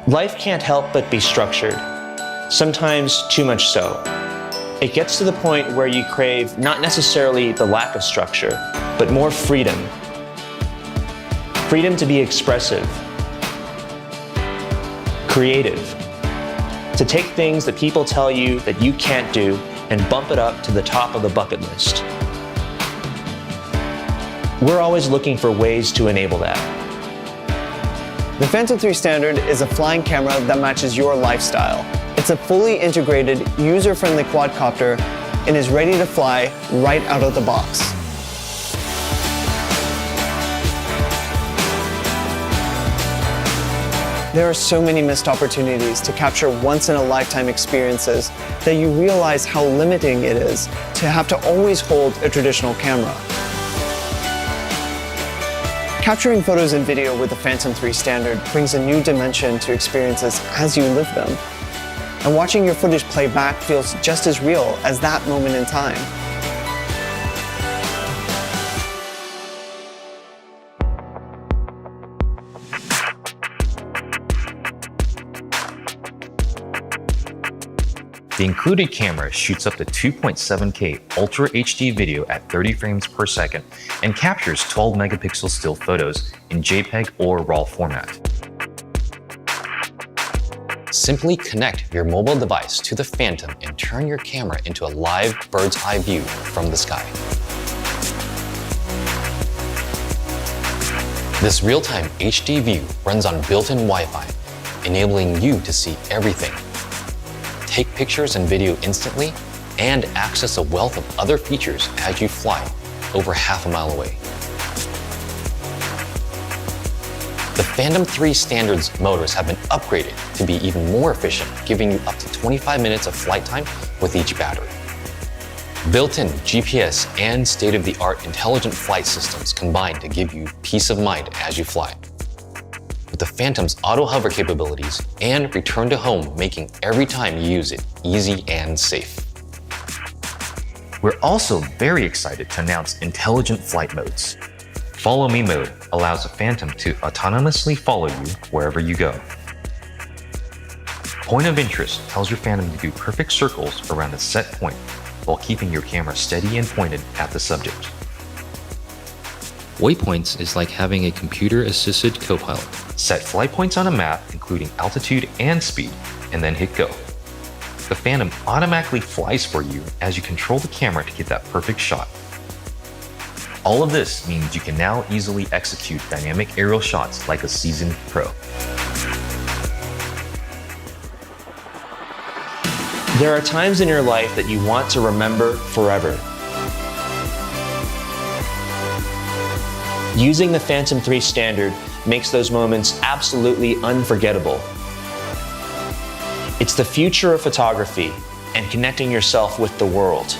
Life can't help but be structured, sometimes too much so. It gets to the point where you crave not necessarily the lack of structure, but more freedom. Freedom to be expressive, creative, to take things that people tell you that you can't do and bump it up to the top of the bucket list. We're always looking for ways to enable that. The Phantom 3 Standard is a flying camera that matches your lifestyle. It's a fully integrated, user-friendly quadcopter and is ready to fly right out of the box. There are so many missed opportunities to capture once-in-a-lifetime experiences that you realize how limiting it is to have to always hold a traditional camera. Capturing photos and video with the Phantom 3 Standard brings a new dimension to experiences as you live them. And watching your footage play back feels just as real as that moment in time. The included camera shoots up to 2.7K Ultra HD video at 30 frames per second and captures 12 megapixel still photos in JPEG or RAW format. Simply connect your mobile device to the Phantom and turn your camera into a live bird's eye view from the sky. This real-time HD view runs on built-in Wi-Fi, enabling you to see everything. Take pictures and video instantly, and access a wealth of other features as you fly over half a mile away. The Phantom 3 Standard's motors have been upgraded to be even more efficient, giving you up to 25 minutes of flight time with each battery. Built-in GPS and state-of-the-art intelligent flight systems combine to give you peace of mind as you fly. With the Phantom's auto hover capabilities and return to home making every time you use it easy and safe. We're also very excited to announce intelligent flight modes. Follow Me mode allows the Phantom to autonomously follow you wherever you go. Point of interest tells your Phantom to do perfect circles around a set point while keeping your camera steady and pointed at the subject. Waypoints is like having a computer-assisted co-pilot. Set flight points on a map, including altitude and speed, and then hit go. The Phantom automatically flies for you as you control the camera to get that perfect shot. All of this means you can now easily execute dynamic aerial shots like a seasoned pro. There are times in your life that you want to remember forever. Using the Phantom 3 Standard makes those moments absolutely unforgettable. It's the future of photography and connecting yourself with the world.